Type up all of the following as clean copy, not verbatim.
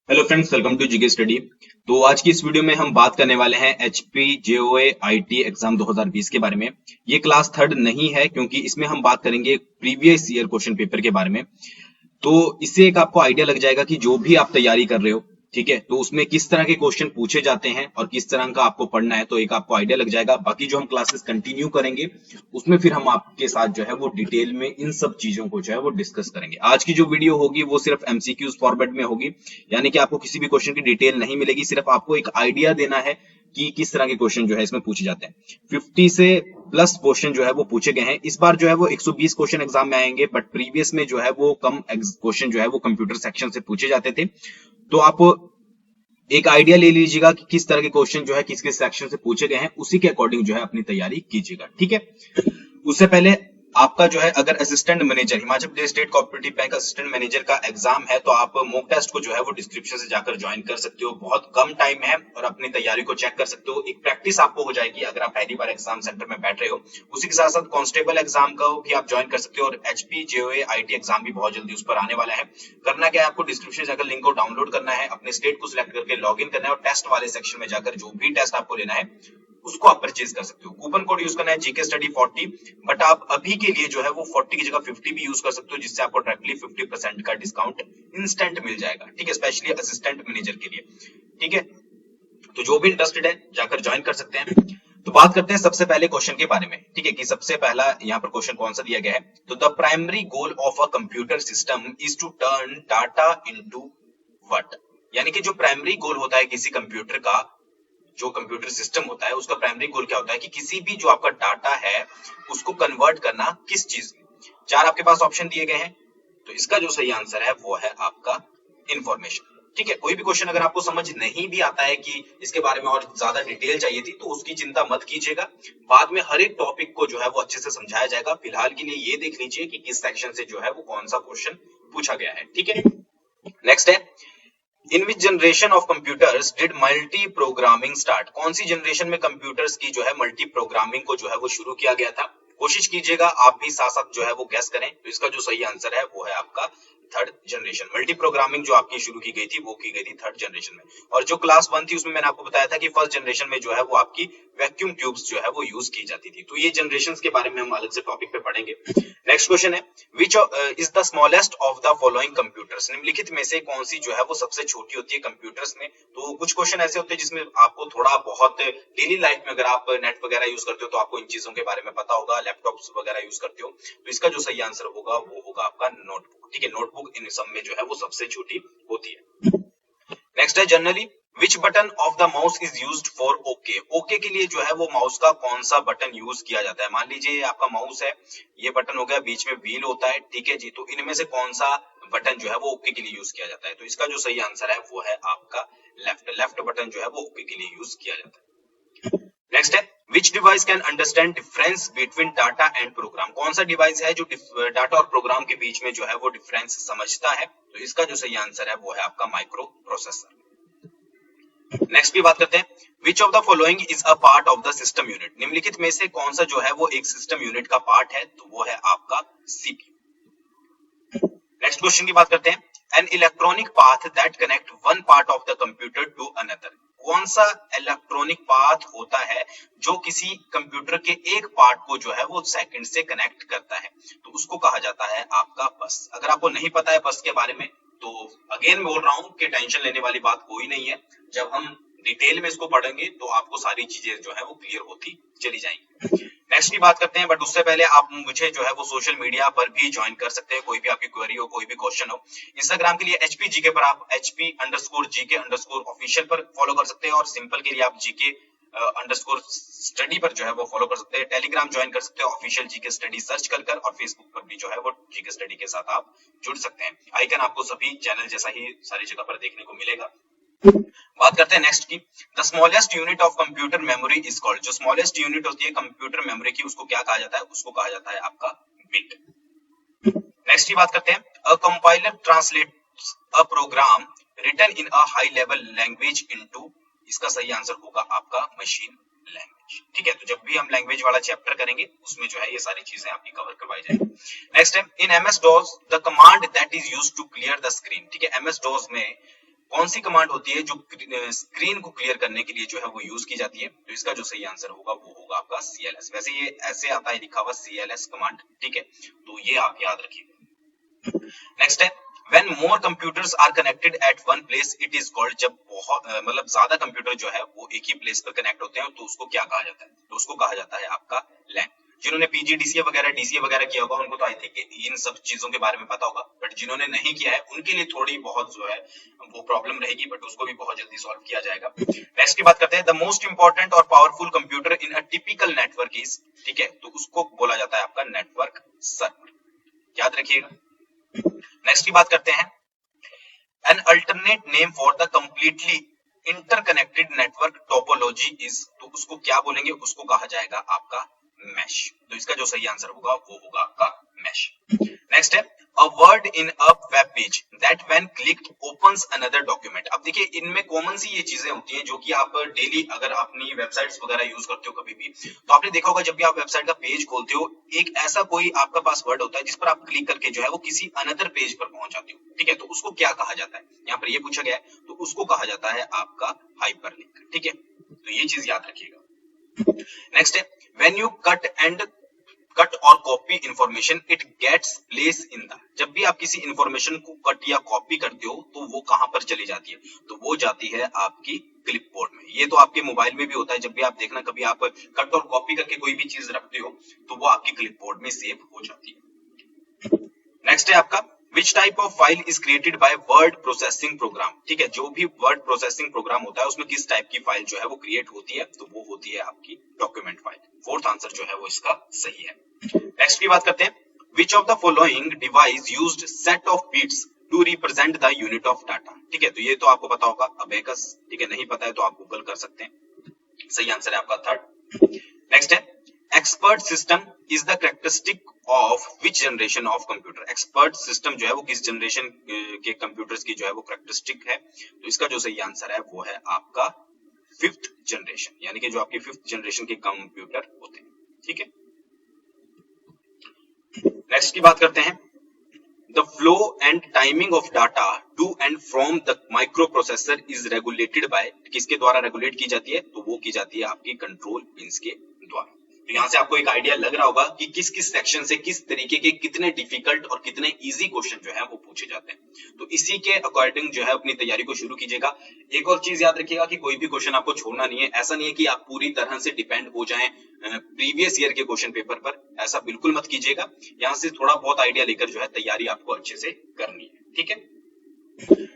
Hello friends, welcome to GK study. तो आज की इस वीडियो में हम बात करने वाले हैं एचपी जेओए आईटी एग्जाम 2020 के बारे में। ये क्लास थर्ड नहीं है क्योंकि इसमें हम बात करेंगे प्रीवियस ईयर क्वेश्चन पेपर के बारे में। तो इससे एक आपको आइडिया लग जाएगा कि जो भी आप तैयारी कर रहे हो, ठीक है, तो उसमें किस तरह के क्वेश्चन पूछे जाते हैं और किस तरह का आपको पढ़ना है, तो एक आपको आइडिया लग जाएगा। बाकी जो हम क्लासेस कंटिन्यू करेंगे उसमें फिर हम आपके साथ जो है वो डिटेल में इन सब चीजों को जो है वो डिस्कस करेंगे। आज की जो वीडियो होगी वो सिर्फ एमसीक्यूज फॉर्मेट में होगी, यानी कि आपको किसी भी क्वेश्चन की डिटेल नहीं मिलेगी, सिर्फ आपको एक आइडिया देना है कि किस तरह के क्वेश्चन जो है इसमें पूछे जाते हैं। 50 से प्लस क्वेश्चन जो है वो पूछे गए हैं। इस बार जो है वो 120 क्वेश्चन एग्जाम में आएंगे, बट प्रीवियस में जो है वो कम क्वेश्चन जो है वो कंप्यूटर सेक्शन से पूछे जाते थे। तो आप एक आइडिया ले लीजिएगा कि किस तरह के क्वेश्चन जो है किस किस सेक्शन से पूछे गए हैं, उसी के अकॉर्डिंग जो है अपनी तैयारी कीजिएगा, ठीक है। उससे पहले आपका जो है अगर assistant manager, Himachal Pradesh state cooperative bank assistant manager का एग्जाम है, तो आप मॉक टेस्ट को जो है वो डिस्क्रिप्शन से जाकर ज्वाइन कर सकते हो। बहुत कम टाइम है और अपनी तैयारी को चेक कर सकते हो। एक प्रैक्टिस आपको हो जाएगी अगर आप पहली बार एग्जाम सेंटर में बैठ रहे हो। उसी के साथ साथ कांस्टेबल एग्जाम का भी आप ज्वाइन कर सकते हो और एचपी जेओए आईटी एग्जाम भी बहुत जल्दी उस पर आने वाला है। करना क्या है, आपको डिस्क्रिप्शन से जाकर लिंक को डाउनलोड करना है, अपने स्टेट को सिलेक्ट करके लॉग इन करना है और टेस्ट वाले सेक्शन में जाकर जो भी टेस्ट आपको लेना है उसको आप परचेज कर सकते हो। कूपन कोड यूज करना है जीके स्टडी 40, बट आप अभी के लिए जो है वो 40 की जगह 50 भी यूज कर सकते हो, जिससे आपको डायरेक्टली 50% का डिस्काउंट इंस्टेंट मिल जाएगा, ठीक है, स्पेशली असिस्टेंट मैनेजर के लिए, ठीक है। तो जो भी इंटरेस्टेड है जाकर ज्वाइन कर सकते हैं। तो बात करते हैं सबसे पहले क्वेश्चन के बारे में, ठीक है, कि सबसे पहला यहाँ पर क्वेश्चन कौन सा दिया गया है। तो the primary goal of a computer system is to turn data into what, यानी कि जो प्राइमरी गोल होता है किसी कंप्यूटर का, जो कंप्यूटर सिस्टम होता है उसका प्राइमरी गोल क्या होता है कि किसी भी जो आपका डाटा है उसको कन्वर्ट करना किस चीज में। चार आपके पास ऑप्शन दिए गए हैं, तो इसका जो सही आंसर है वो है आपका इंफॉर्मेशन, ठीक है। कोई भी क्वेश्चन अगर आपको समझ नहीं भी आता है कि इसके बारे में और ज्यादा डिटेल चाहिए थी, तो उसकी चिंता मत कीजिएगा, बाद में हर एक टॉपिक को जो है वो अच्छे से समझाया जाएगा। फिलहाल के लिए ये देख लीजिए कि किस सेक्शन से जो है वो कौन सा क्वेश्चन पूछा गया है, ठीक है। नेक्स्ट है, in which generation of computers did multi programming start, कौन सी जनरेशन में कंप्यूटर्स की जो है मल्टी प्रोग्रामिंग को जो है वो शुरू किया गया था। कोशिश कीजिएगा आप भी साथ साथ जो है वो गैस करें। तो इसका जो सही आंसर है वो है आपका थर्ड जनरेशन। मल्टी प्रोग्रामिंग जो आपकी शुरू की गई थी वो की गई थी थर्ड जनरेशन में। और जो क्लास 1 थी उसमें मैंने आपको बताया था कि फर्स्ट जनरेशन में जो है वो आपकी वैक्यूम ट्यूब्स जो है वो यूज की जाती थी। तो ये जनरेशंस के बारे में हम अलग से टॉपिक पे पढ़ेंगे। नेक्स्ट क्वेश्चन है, which is the smallest of the following computers, निम्नलिखित में से कौन सी जो है वो सबसे छोटी होती है कंप्यूटर्स में। तो कुछ क्वेश्चन ऐसे होते हैं जिसमें आपको थोड़ा बहुत डेली लाइफ में अगर आप नेट वगैरह यूज करते हो तो आपको इन चीजों के बारे में पता होगा, लैपटॉप्स वगैरह यूज करते हो, तो इसका जो सही आंसर होगा वो होगा आपका नोटबुक, ठीक है। नोटबुक इन सब में जो है वो सबसे छोटी होती है। नेक्स्ट है, generally which button of the mouse is used for okay, okay के लिए जो है वो माउस का कौन सा बटन यूज किया जाता है। मान लीजिए आपका माउस है, ये बटन हो गया, बीच में व्हील होता है, ठीक है जी। तो इनमें से कौन सा बटन जो है वो ओके के लिए यूज किया जाता है। तो इसका जो सही आंसर है वो है आपका लेफ्ट बटन जो है वो ओके के लिए यूज किया जाता है। नेक्स्ट है, which device can understand difference between data and program, कौन सा डिवाइस है जो डाटा और प्रोग्राम के बीच में जो है वो डिफरेंस समझता है। तो इसका जो सही आंसर है वो है आपका माइक्रो प्रोसेसर। नेक्स्ट की बात करते हैं, which of the following is a part of the system unit, निम्नलिखित में से कौन सा जो है वो एक सिस्टम यूनिट का पार्ट है। तो वो है आपका सीपीयू। नेक्स्ट क्वेश्चन की बात करते हैं, an electronic path that connect one part of the computer to another, कौन सा इलेक्ट्रॉनिक पाथ होता है जो किसी कंप्यूटर के एक पार्ट को जो है वो सेकंड से कनेक्ट करता है। तो उसको कहा जाता है आपका बस। अगर आपको नहीं पता है बस के बारे में तो अगेन बोल रहा हूं कि टेंशन लेने वाली बात कोई नहीं है, जब हम डिटेल में इसको पढ़ेंगे तो आपको सारी चीजें जो है वो क्लियर होती चली जाएंगी। नेक्स्ट की बात करते हैं, बट उससे पहले आप मुझे जो है वो सोशल मीडिया पर भी ज्वाइन कर सकते हैं। कोई भी आपकी क्वेरी हो, कोई भी क्वेश्चन हो, इंस्टाग्राम के लिए एचपी जीके पर आप HP_GK_ ऑफिशियल पर फॉलो कर सकते हैं और सिंपल के लिए आप GK_स्टडी पर जो है वो फॉलो कर सकते हैं। टेलीग्राम ज्वाइन कर सकते हैं ऑफिशियल जीके स्टडी सर्च कर और फेसबुक पर भी जो है वो जीके स्टडी के साथ आप जुड़ सकते हैं। आइकन आपको सभी चैनल जैसा ही सारी जगह पर देखने को मिलेगा। बात करते हैं नेक्स्ट की, the smallest unit of computer memory is called, जो स्मॉलेस्ट यूनिट होती है कंप्यूटर मेमोरी की उसको क्या कहा जाता है, उसको कहा जाता है आपका बिट। नेक्स्ट की बात करते हैं, a compiler translates a program written in a high level language into, इसका सही आंसर होगा आपका मशीन लैंग्वेज, ठीक है। तो जब भी हम लैंग्वेज वाला चैप्टर करेंगे उसमें जो है ये सारी चीजें आपकी कवर करवाई जाएंगी। नेक्स्ट है, in MS DOS the command that is used to clear the screen, ठीक है। MS DOS में कौन सी कमांड होती है जो स्क्रीन को क्लियर करने के लिए जो है वो यूज की जाती है? तो इसका जो सही आंसर होगा वो होगा आपका CLS। वैसे ये ऐसे आता है लिखा हुआ CLS कमांड, ठीक है, तो ये आप याद रखिए। नेक्स्ट है when more computers are connected at one place it is called, जब बहुत मतलब ज्यादा कंप्यूटर जो है वो एक ही प्लेस पर कनेक्ट होते हैं तो उसको क्या कहा जाता है? तो उसको कहा जाता है आपका LAN। जिन्होंने PGDCA वगैरह DCA वगैरह किया होगा उनको तो आई थिंक इन सब चीजों के बारे में पता होगा, बट जिन्होंने नहीं किया है उनके लिए थोड़ी बहुत जो है वो प्रॉब्लम रहेगी, बट उसको भी बहुत जल्दी सॉल्व किया जाएगा। नेक्स्ट की बात करते हैं, द मोस्ट इंपॉर्टेंट और powerful computer in a typical network is, ठीक है, तो उसको बोला जाता है आपका नेटवर्क सर्वर, याद रखिएगा। नेक्स्ट की बात करते हैं, an alternate name for the completely interconnected network topology is, तो उसको क्या बोलेंगे? उसको कहा जाएगा आपका मैश। तो इसका जो सही आंसर होगा वो होगा आपका मैश। नेक्स्ट है a word in a web page that when clicked opens another document. अब देखिए इनमें कॉमन सी ये चीजें होती हैं जो कि आप डेली अगर अपनी वेबसाइट्स वगैरह यूज करते हो कभी भी, तो आपने देखा होगा जब भी आप वेबसाइट का पेज खोलते हो एक ऐसा कोई आपका पास वर्ड होता है जिस पर आप क्लिक करके जो है वो किसी अनदर पेज पर पहुंच जाते हो, ठीक है, तो उसको क्या कहा जाता है? यहाँ पर ये पूछा गया है, तो उसको कहा जाता है आपका हाइपरलिंक, ठीक है, तो ये चीज याद रखिएगा। नेक्स्ट है when you cut or copy information it gets place in the, जब भी आप किसी इंफॉर्मेशन को कट या कॉपी करते हो तो वो कहां पर चली जाती है? तो वो जाती है आपकी क्लिपबोर्ड में। ये तो आपके मोबाइल में भी होता है, जब भी आप देखना कभी आप कट और कॉपी करके कोई भी चीज रखते हो तो वो आपकी क्लिपबोर्ड में सेव हो जाती है। नेक्स्ट है आपका Which type of file is created by word processing program, ठीक है, जो भी वर्ड प्रोसेसिंग प्रोग्राम होता है उसमें किस टाइप की फाइल जो है वो क्रिएट होती है? तो वो होती है आपकी डॉक्यूमेंट फाइल। फोर्थ आंसर जो है वो इसका सही है। नेक्स्ट की बात करते हैं, Which of the following device used set of bits to represent the unit of data, ठीक है, तो ये तो आपको पता होगा अबेकस, ठीक है, नहीं पता है तो आप गूगल कर सकते हैं। सही आंसर है आपका थर्ड। नेक्स्ट है expert system is the characteristic of which generation of computer. Expert system जो है वो किस जनरेशन के कंप्यूटर्स की जो है वो कैरेक्टरिस्टिक है? तो इसका जो सही आंसर है वो है आपका फिफ्थ जनरेशन, यानी कि जो आपकी फिफ्थ जनरेशन के कंप्यूटर होते हैं, ठीक है। नेक्स्ट की बात करते हैं, the flow and timing of data to and from the microprocessor is regulated by, किसके द्वारा रेगुलेट की जाती है? तो वो की जाती है आपकी कंट्रोल पिंस के द्वारा। तो यहाँ से आपको एक आइडिया लग रहा होगा कि किस किस सेक्शन से किस तरीके के कितने डिफिकल्ट और कितने इजी क्वेश्चन जो है वो पूछे जाते हैं। तो इसी के अकॉर्डिंग जो है अपनी तैयारी को शुरू कीजिएगा। एक और चीज याद रखिएगा कि कोई भी क्वेश्चन आपको छोड़ना नहीं है। ऐसा नहीं है कि आप पूरी तरह से डिपेंड हो जाएं प्रीवियस ईयर के क्वेश्चन पेपर पर, ऐसा बिल्कुल मत कीजिएगा। यहाँ से थोड़ा बहुत आइडिया लेकर जो है तैयारी आपको अच्छे से करनी है, ठीक है।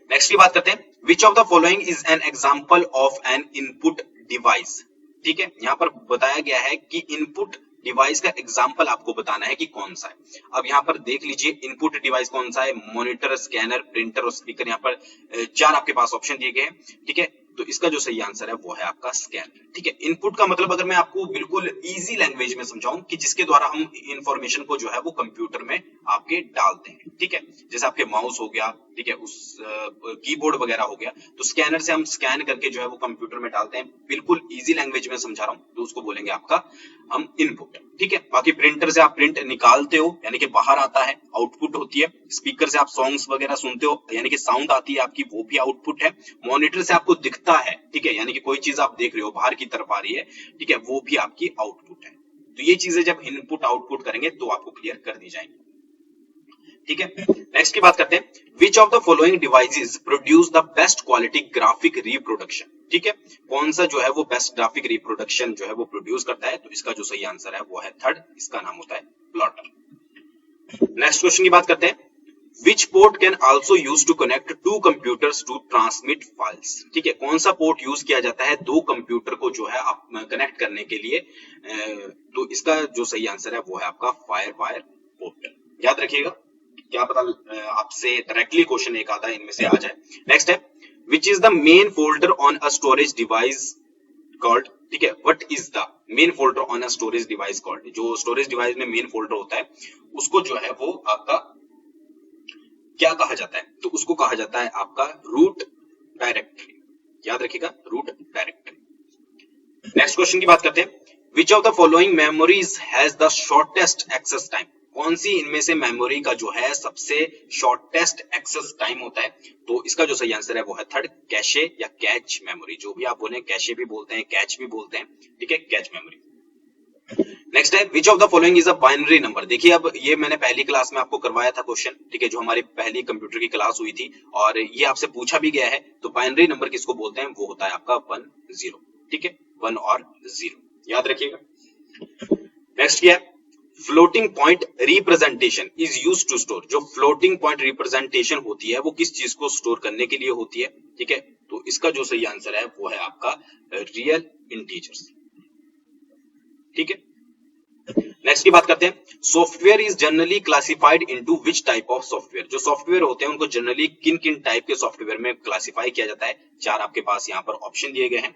नेक्स्ट की बात करते हैं, which of the following is an example of N input device, ठीक है, यहाँ पर बताया गया है कि इनपुट डिवाइस का एग्जाम्पल आपको बताना है कि कौन सा है। अब यहाँ पर देख लीजिए इनपुट डिवाइस कौन सा है, मॉनिटर, स्कैनर, प्रिंटर और स्पीकर। यहाँ पर चार आपके पास ऑप्शन दिए गए हैं, ठीक है, तो इसका जो सही आंसर है वो है आपका स्कैनर, ठीक है। इनपुट का मतलब अगर मैं आपको बिल्कुल इजी लैंग्वेज में समझाऊं कि जिसके द्वारा हम इंफॉर्मेशन को जो है वो कंप्यूटर में आपके डालते हैं, ठीक है, जैसे आपके माउस हो गया, ठीक है, उस कीबोर्ड वगैरह हो गया, तो स्कैनर से हम स्कैन करके जो है वो कंप्यूटर में डालते हैं। बिल्कुल इजी लैंग्वेज में समझा रहा हूं, तो उसको बोलेंगे आपका हम इनपुट, ठीक है। बाकी प्रिंटर से आप प्रिंट निकालते हो यानी कि बाहर आता है, आउटपुट होती है। स्पीकर से आप सॉन्ग्स वगैरह सुनते हो यानी कि साउंड आती है आपकी, वो भी आउटपुट है। मॉनिटर से आपको दिखता है, ठीक है, यानी कि कोई चीज आप देख रहे हो बाहर की तरफ आ रही है, ठीक है, वो भी आपकी आउटपुट है। तो ये चीजें जब इनपुट आउटपुट करेंगे तो आपको क्लियर कर दी जाएंगी, ठीक है। नेक्स्ट की बात करते हैं, which of the following devices produce the best quality graphic reproduction, ठीक है, कौन सा जो है वो बेस्ट ग्राफिक रिप्रोडक्शन जो है वो प्रोड्यूस करता है? तो इसका जो सही आंसर है वो है थर्ड, इसका नाम होता है प्लॉटर। नेक्स्ट क्वेश्चन की बात करते हैं, which port can also use to connect two computers to transmit files, ठीक है, कौन सा पोर्ट यूज किया जाता है दो कंप्यूटर को जो है आप कनेक्ट करने के लिए? तो इसका जो सही आंसर है वो है आपका फायरवायर पोर्ट, याद रखिएगा, क्या पता आपसे डायरेक्टली क्वेश्चन एक आधा इनमें से आ जाए। नेक्स्ट है, which is the main folder on a storage device called, ठीक है, what is the main folder on a storage device called, जो स्टोरेज डिवाइस में मेन फोल्डर होता है उसको जो है वो आपका क्या कहा जाता है? तो उसको कहा जाता है आपका रूट डायरेक्टरी, याद रखिएगा, रूट डायरेक्टरी। नेक्स्ट क्वेश्चन की बात करते हैं, which of the following memories has the shortest access time, कौन सी इनमें से मेमोरी का जो है सबसे शॉर्टेस्ट एक्सेस टाइम होता है? तो इसका जो सही आंसर है वो है थर्ड, कैशे या कैच मेमोरी। जो भी आप बोले, कैशे भी बोलते हैं, कैच भी बोलते हैं, ठीक है, कैच मेमोरी। नेक्स्ट है विच of the following is a binary number. देखिए अब ये मैंने पहली क्लास में आपको करवाया था क्वेश्चन, ठीक है, जो हमारी पहली कंप्यूटर की क्लास हुई थी, और ये आपसे पूछा भी गया है। तो बाइनरी नंबर किसको बोलते हैं? वो होता है आपका 1 0, ठीक है, 1 और 0, याद रखिएगा। नेक्स्ट क्या है? Floating point representation is use to store. जो फ्लोटिंग पॉइंट रिप्रेजेंटेशन होती है वो किस चीज को स्टोर करने के लिए होती है, ठीक है? तो इसका जो सही आंसर है वो है आपका रियल इंटीजर्स, ठीक है। नेक्स्ट की बात करते हैं। Software is generally classified into which type of software. जो सॉफ्टवेयर होते हैं उनको जनरली किन किन टाइप के सॉफ्टवेयर में क्लासिफाई किया जाता है? 4 आपके पास यहाँ पर ऑप्शन दिए गए हैं।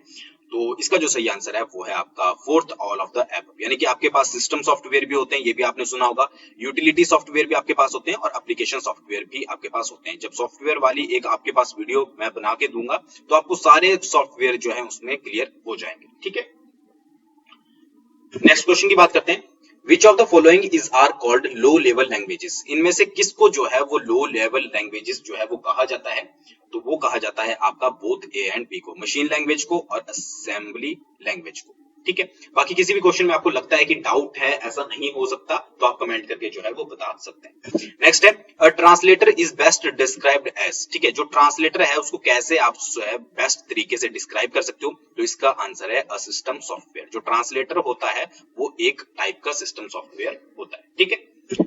तो इसका जो सही आंसर है वो है आपका fourth, all of the above. यानी कि आपके पास सिस्टम सॉफ्टवेयर भी होते हैं, ये भी आपने सुना होगा, यूटिलिटी सॉफ्टवेयर भी आपके पास होते हैं, और एप्लीकेशन सॉफ्टवेयर भी आपके पास होते हैं। जब सॉफ्टवेयर वाली एक आपके पास वीडियो मैं बना के दूंगा तो आपको सारे सॉफ्टवेयर जो है उसमें क्लियर हो जाएंगे, ठीक है। नेक्स्ट क्वेश्चन की बात करते हैं। Which of the following is are called low level languages? इनमें से किसको जो है वो low level languages जो है वो कहा जाता है? तो वो कहा जाता है आपका both A and B को, मशीन लैंग्वेज को और असेंबली लैंग्वेज को, ठीक है। बाकी किसी भी क्वेश्चन में आपको लगता है कि डाउट है, ऐसा नहीं हो सकता, तो आप कमेंट करके जो है वो बता सकते हैं। नेक्स्ट है a translator is best described as, ठीक है, जो ट्रांसलेटर है उसको कैसे आप बेस्ट तरीके से डिस्क्राइब कर सकते हो? तो इसका आंसर है अ सिस्टम सॉफ्टवेयर। जो ट्रांसलेटर होता है वो एक टाइप का सिस्टम सॉफ्टवेयर होता है, ठीक है।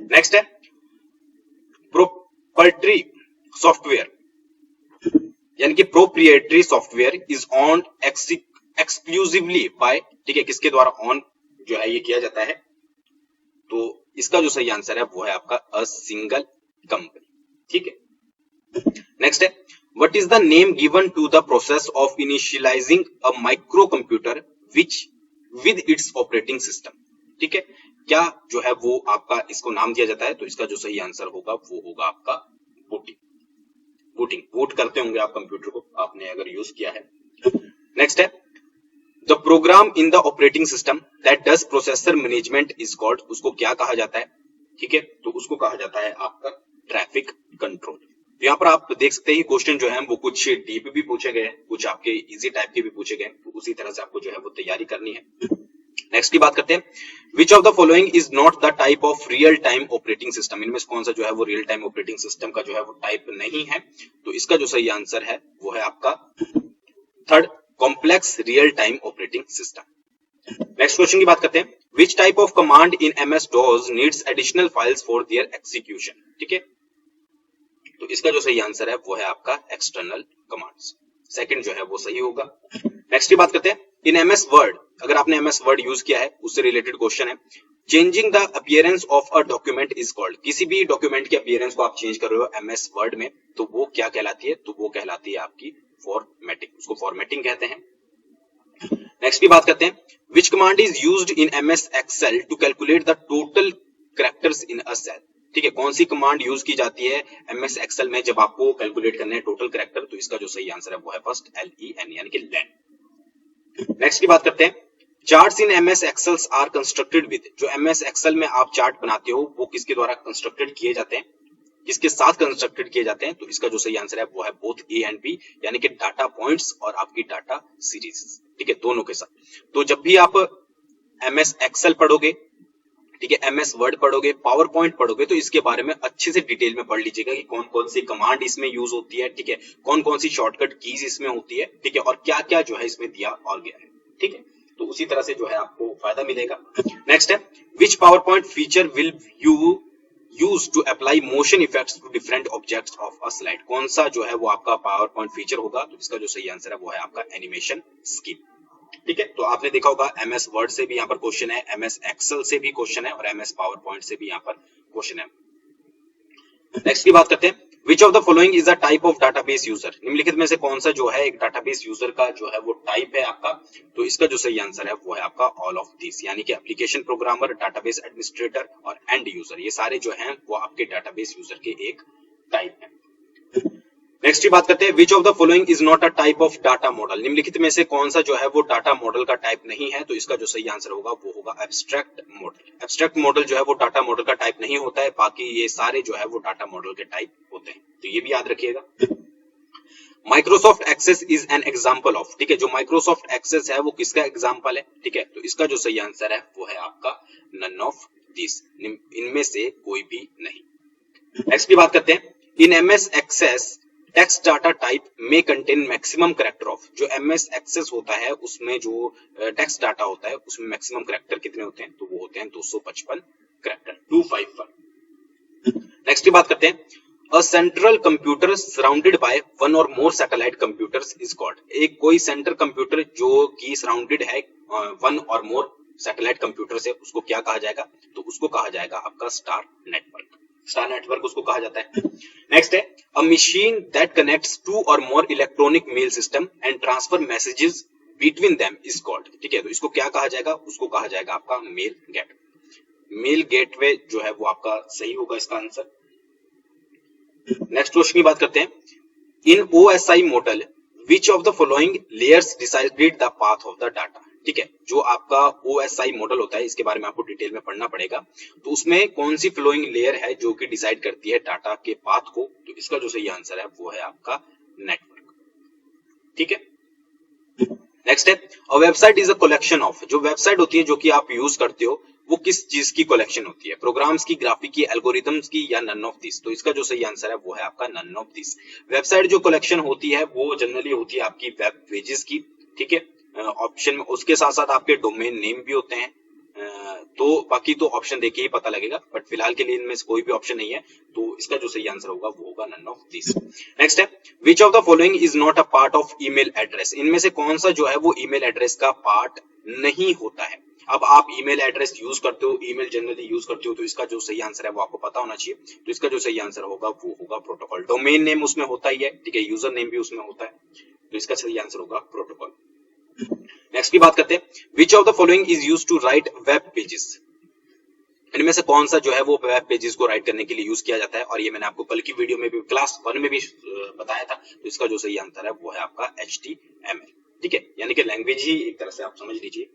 नेक्स्ट है प्रोप्राइटरी सॉफ्टवेयर, यानी कि proprietary software is owned exclusively by, ठीक है, किसके द्वारा ऑन जो है ये किया जाता है? तो इसका जो सही आंसर है वो है आपका अ सिंगल कंपनी, ठीक है। नेक्स्ट है what is the name given to the process of initializing a microcomputer which with its operating system, ठीक है, क्या जो है वो आपका इसको नाम दिया जाता है? तो इसका जो सही आंसर होगा वो होगा आपका बूटिंग। बूटिंग, बूट करते होंगे आप कंप्यूटर को, आपने अगर यूज किया है। नेक्स्ट है the program in the operating system that does processor management is called. उसको क्या कहा जाता है, ठीक है? तो उसको कहा जाता है आपका ट्रैफिक कंट्रोल। तो यहाँ पर आप देख सकते हैं क्वेश्चन जो है वो कुछ डीप भी पूछे गए हैं, कुछ आपके इजी टाइप के भी पूछे गए, तो उसी तरह से आपको जो है वो तैयारी करनी है। नेक्स्ट की बात करते हैं। Which of the following is not the type of real time operating system. इनमें से कौन सा जो है वो रियल टाइम ऑपरेटिंग सिस्टम का जो है वो टाइप नहीं है? तो इसका जो सही आंसर है वो है आपका third, complex real time operating system. Next question की बात करते हैं। Which type of command in MS DOS needs additional files for their execution, ठीक है? तो इसका जो सही आंसर है वो है आपका एक्सटर्नल कमांड्स। सेकंड जो है वो सही होगा। नेक्स्ट की बात करते हैं। इन MS वर्ड, अगर आपने MS वर्ड यूज किया है उससे रिलेटेड क्वेश्चन है। Changing the appearance of a document is called. किसी भी डॉक्यूमेंट के अपीयरेंस को आप चेंज कर रहे हो MS वर्ड में, तो वो क्या कहलाती है? तो वो कहलाती है आपकी फॉर्मेटिंग, उसको फॉर्मेटिंग कहते हैं। नेक्स्ट की बात करते हैं। Which command is used in MS Excel to calculate the total characters in a cell, ठीक है, कौन सी कमांड यूज की जाती है MS Excel में जब आपको कैलकुलेट करने हैं टोटल कैरेक्टर? तो इसका जो सही आंसर है वो है फर्स्ट LEN, यानी कि लेन। नेक्स्ट की बात करते हैं। Charts in MS Excel are constructed with. जो MS Excel में आप चार्ट बनाते हो वो किसके द्वारा कंस्ट्रक्टेड किए जाते हैं, किसके साथ कंस्ट्रक्टेड किए जाते हैं? तो इसका जो सही आंसर है वो है बोथ A एंड B, यानी कि डाटा पॉइंट्स और आपकी डाटा सीरीज, ठीक है, दोनों के साथ। तो जब भी आप MS Excel पढ़ोगे, ठीक है, MS वर्ड पढ़ोगे, पावर पॉइंट पढ़ोगे, तो इसके बारे में अच्छे से डिटेल में पढ़ लीजिएगा कि कौन कौन सी कमांड इसमें यूज होती है, ठीक है, कौन कौन सी शॉर्टकट कीज इसमें होती है, ठीक है, और क्या क्या जो है इसमें दिया और गया है, ठीक है। तो उसी तरह से जो है आपको फायदा मिलेगा। नेक्स्ट है which PowerPoint feature will you use to apply motion effects to different objects of a slide. कौन सा जो है वो आपका पावर पॉइंट फीचर होगा? तो इसका जो सही आंसर है वो है आपका एनिमेशन स्कीम, ठीक है। तो आपने देखा होगा MS वर्ड से भी यहाँ पर क्वेश्चन है, MS Excel से भी क्वेश्चन है, और MS पावर पॉइंट से भी यहाँ पर क्वेश्चन है। नेक्स्ट की बात करते हैं। Which of the following is a type of database user. निम्नलिखित में से कौन सा जो है एक डाटाबेस यूजर का जो है वो टाइप है आपका? तो इसका जो सही आंसर है वो है आपका ऑल ऑफ दिस, यानी कि एप्लीकेशन प्रोग्रामर, डाटाबेस एडमिनिस्ट्रेटर और एंड यूजर, ये सारे जो हैं वो आपके डाटाबेस यूजर के एक टाइप है। नेक्स्ट की बात करते हैं, which of the following is not a type of data model, निम्नलिखित में से कौन सा जो है वो डाटा मॉडल का टाइप नहीं है, तो इसका जो सही आंसर होगा वो होगा एब्स्ट्रैक्ट मॉडल। एब्स्ट्रैक्ट मॉडल जो है वो डाटा मॉडल का टाइप नहीं होता है, बाकी ये सारे जो है वो डाटा मॉडल के टाइप होते हैं, तो ये भी याद रखिएगा। Microsoft Access is an example of, ठीक है, जो माइक्रोसॉफ्ट एक्सेस है वो किसका एग्जाम्पल है, ठीक है, तो इसका जो सही आंसर है वो है आपका नन ऑफ दिस, इनमें से कोई भी नहीं। नेक्स्ट की बात करते हैं, in MS Access text data type में कंटेन मैक्सिमम कैरेक्टर ऑफ, जो एमएस एक्सेस होता है उसमें जो टेक्स्ट डाटा होता है उसमें मैक्सिमम कैरेक्टर कितने होते हैं, तो वो होते हैं 255 कैरेक्टर, 255। नेक्स्ट की बात करते हैं, a central computer surrounded by one और मोर सैटेलाइट कंप्यूटर्स इज कॉल्ड, एक कोई सेंटर कंप्यूटर जो कि सराउंडेड है वन और मोर सैटेलाइट कंप्यूटर से, उसको क्या कहा जाएगा, तो उसको कहा जाएगा आपका स्टार नेटवर्क, स्टार नेटवर्क उसको कहा जाता है। नेक्स्ट है, a machine that connects two or more electronic mail system and transfer messages between them is called, ठीक है, तो इसको क्या कहा जाएगा, उसको कहा जाएगा आपका मेल गेटवे। मेल गेटवे जो है वो आपका सही होगा इसका आंसर। नेक्स्ट क्वेश्चन की बात करते हैं, इन OSI model which of the following layers decided the path of the data, ठीक है, जो आपका ओएसआई मॉडल होता है इसके बारे में आपको डिटेल में पढ़ना पड़ेगा, तो उसमें कौन सी फ्लोइंग लेयर है जो कि डिसाइड करती है डाटा के पाथ को, तो इसका जो सही आंसर है वो है आपका नेटवर्क, ठीक है। नेक्स्ट है, a website is a collection of, जो वेबसाइट होती है जो कि आप यूज करते हो वो किस चीज की कलेक्शन होती है, प्रोग्राम्स की, ग्राफिक की, एल्गोरिथम्स की, या नन ऑफ दिस, तो इसका जो सही आंसर है वो है आपका नन ऑफ दिस। वेबसाइट जो कलेक्शन होती है वो जनरली होती है आपकी वेब पेजेस की, ठीक है, ऑप्शन में उसके साथ साथ आपके डोमेन नेम भी होते हैं, तो बाकी तो ऑप्शन देके ही पता लगेगा, बट फिलहाल के लिए इनमें से कोई भी ऑप्शन नहीं है, तो इसका जो सही आंसर होगा वो होगा नन ऑफ दिस। नेक्स्ट है, विच of the following is not a part of email address, इनमें से कौन सा जो है वो ईमेल एड्रेस का पार्ट नहीं होता है। अब आप ईमेल एड्रेस यूज करते हो, ईमेल जनरली यूज करते हो, तो इसका जो सही आंसर है वो आपको पता होना चाहिए, तो इसका जो सही आंसर होगा वो होगा प्रोटोकॉल। डोमेन नेम उसमें होता ही है, ठीक है, यूजर नेम भी उसमें होता है, तो इसका सही आंसर होगा प्रोटोकॉल। नेक्स्ट की बात करते हैं, which of the following is used to write web pages, इनमें से कौन सा जो है वो वेब पेजेस को राइट करने के लिए यूज किया जाता है, और ये मैंने आपको कल की वीडियो में भी क्लास 1 में भी बताया था, तो इसका जो सही आंसर है वो है आपका HTML, ठीक है, यानी कि लैंग्वेज ही एक तरह से आप समझ लीजिए।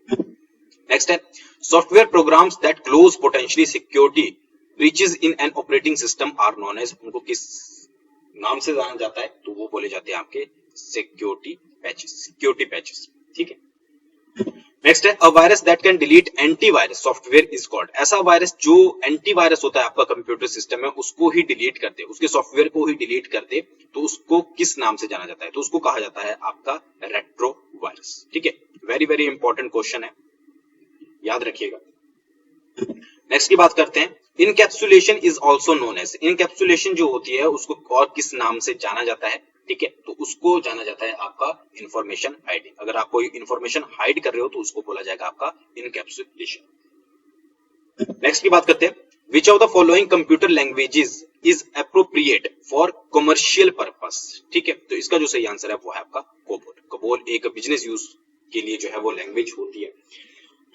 नेक्स्ट है, software programs that close potentially security breaches in an operating system are known as, उनको किस नाम से जाना जाता है, तो वो बोले जाते हैं आपके सिक्योरिटी पैचेस, ठीक है। नेक्स्ट है, a virus that can delete antivirus software is called, ऐसा वायरस जो एंटीवायरस होता है आपका कंप्यूटर सिस्टम में उसको ही डिलीट कर दे, उसके सॉफ्टवेयर को ही डिलीट कर दे, तो उसको किस नाम से जाना जाता है, तो उसको कहा जाता है आपका रेट्रो वायरस, ठीक है। वेरी वेरी इंपॉर्टेंट क्वेश्चन है, याद रखिएगा। नेक्स्ट की बात करते हैं, encapsulation is also known as, encapsulation जो होती है उसको और किस नाम से जाना जाता है, ठीक है, तो उसको जाना जाता है आपका इंफॉर्मेशन हाइडिंग, अगर आप कोई इंफॉर्मेशन हाइड कर रहे हो तो उसको बोला जाएगा आपका इनकैप्सुलेशन। नेक्स्ट की बात करते हैं, which of the following computer languages is appropriate for commercial purpose, ठीक है, तो इसका जो सही आंसर है वो है आपका कोबोल। कोबोल एक बिजनेस यूज के लिए जो है वो लैंग्वेज होती है।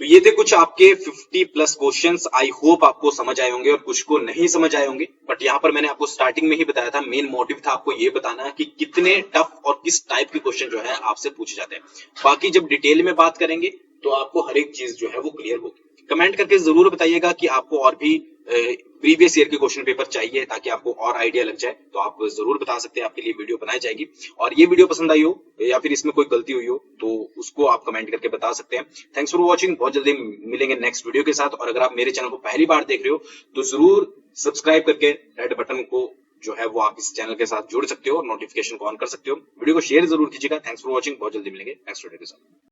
तो ये थे कुछ आपके 50+ क्वेश्चंस, आई होप आपको समझ आए होंगे और कुछ को नहीं समझ आए होंगे, बट यहाँ पर मैंने आपको स्टार्टिंग में ही बताया था, मेन मोटिव था आपको ये बताना कि कितने टफ और किस टाइप के क्वेश्चन जो है आपसे पूछे जाते हैं। बाकी जब डिटेल में बात करेंगे तो आपको हर एक चीज जो है वो क्लियर होगी। कमेंट करके जरूर बताइएगा कि आपको और भी प्रीवियस ईयर के क्वेश्चन पेपर चाहिए ताकि आपको और आइडिया लग जाए, तो आप जरूर बता सकते हैं, आपके लिए वीडियो बनाई जाएगी। और ये वीडियो पसंद आई हो या फिर इसमें कोई गलती हुई हो तो उसको आप कमेंट करके बता सकते हैं। थैंक्स फॉर वॉचिंग, बहुत जल्दी मिलेंगे नेक्स्ट वीडियो के साथ, और अगर आप मेरे चैनल को पहली बार देख रहे हो तो जरूर सब्सक्राइब करके रेड बटन को जो है वो आप इस चैनल के साथ जुड़ सकते हो और नोटिफिकेशन को ऑन कर सकते हो। वीडियो को शेयर जरूर कीजिएगा। थैंक्स फॉर वॉचिंग, बहुत जल्दी मिलेंगे नेक्स्ट वीडियो के साथ।